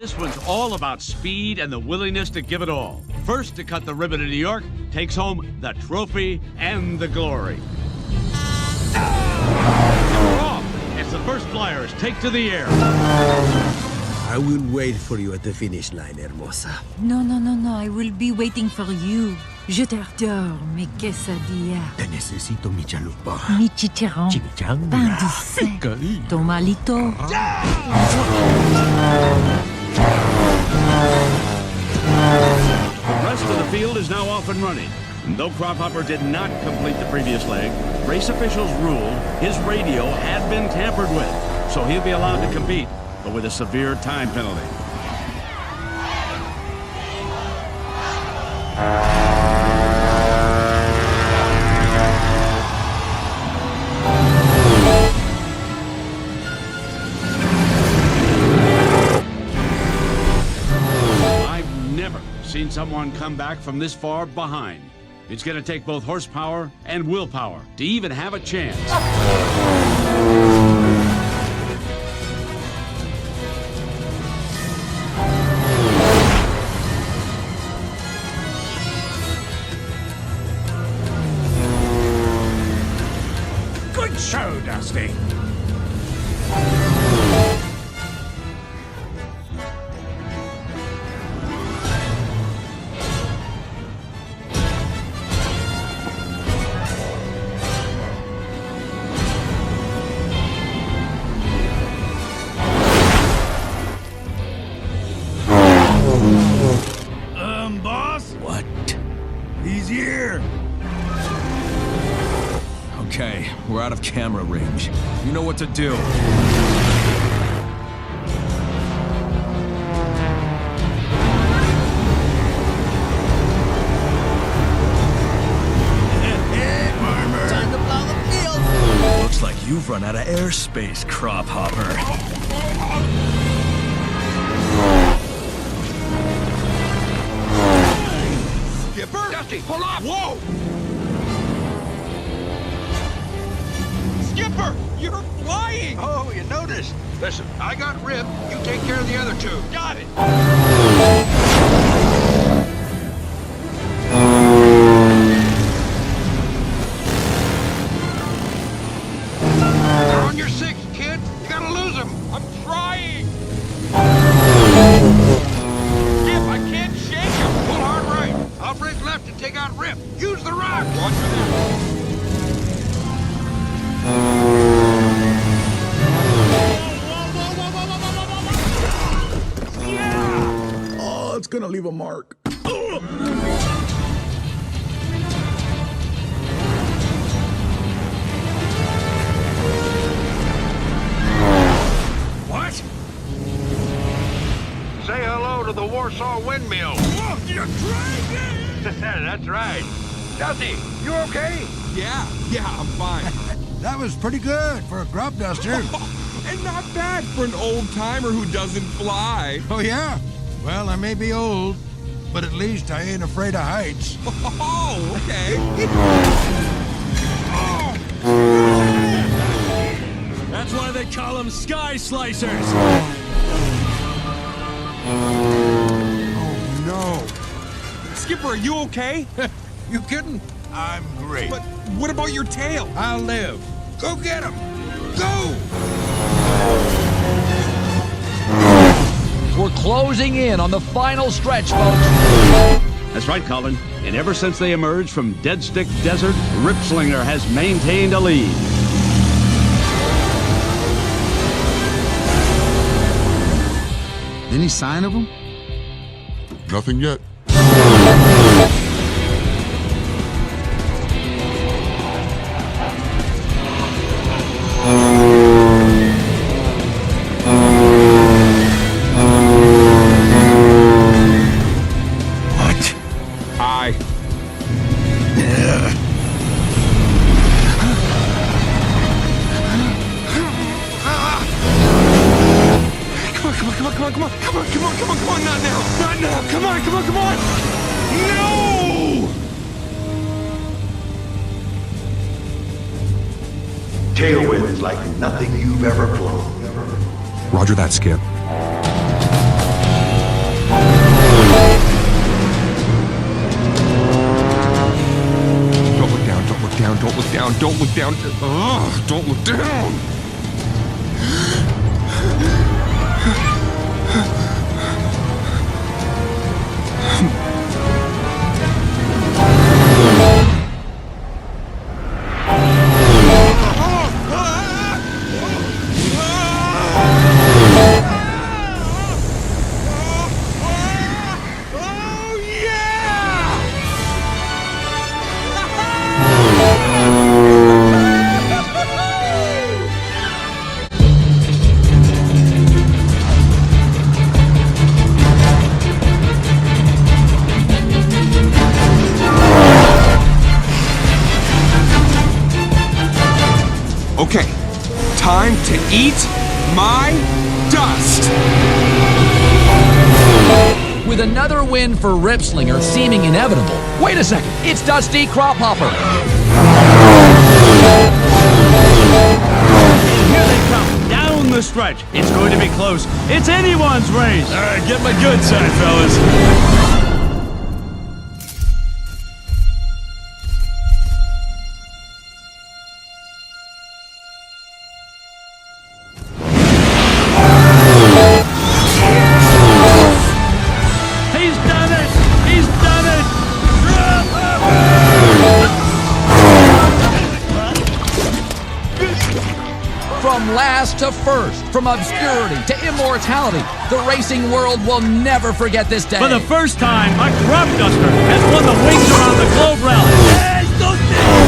This one's all about speed and the willingness to give it all. First to cut the ribbon in New York takes home the trophy and the glory. We're off as the first flyers take to the air. I will wait for you at the finish line, hermosa. No, I will be waiting for you. Je t'adore, mes quesadillas. Te necesito, mi chalupa. Mi chicharrón. Chimichanga. Pain dulce. Tomalito. The rest of the field is now off and running. Though Crop Hopper did not complete the previous leg, race officials ruled his radio had been tampered with, so he'll be allowed to compete, but with a severe time penalty. Seen someone come back from this far behind. It's going to take both horsepower and willpower to even have a chance. Good show, Dusty. Boss? What? He's here. Okay, we're out of camera range. You know what to do. Time to plow the field. Looks like you've run out of airspace, Crop Hopper. Skipper? Dusty, pull up! Whoa! Skipper, you're flying! Oh, you noticed. Listen, I got Rip. You take care of the other two. Got it! They're on your six, kid. You gotta lose them. I'm trying! Skip, I can't shake him! Pull hard right. I'll break left and take out Rip. Use the rock. Watch for that. Oh, it's gonna leave a mark. What? Say hello to the Warsaw windmill. Look, you're crazy! That's right. Dusty, you okay? Yeah, I'm fine. That was pretty good for a grub duster. And not bad for an old-timer who doesn't fly. Oh, yeah? Well, I may be old, but at least I ain't afraid of heights. Oh, okay. That's why they call them sky slicers. Oh, no. Skipper, are you okay? You kidding? I'm great. But what about your tail? I'll live. Go get him. Go! We're closing in on the final stretch, folks. That's right, Colin. And ever since they emerged from Dead Stick Desert, Ripslinger has maintained a lead. Any sign of him? Nothing yet. What? Come on, not now, come on, no! Tailwind's like nothing you've ever flown. Roger that, Skip. down. Don't look down. Ugh, don't look down. Okay, time to eat my dust! With another win for Ripslinger seeming inevitable. Wait a second, it's Dusty Crophopper. Here they come, down the stretch. It's going to be close. It's anyone's race. All right, get my good side, fellas. He's done it! He's done it! From last to first, from obscurity to immortality, the racing world will never forget this day. For the first time, a crop duster has won the Wings Around the Globe rally.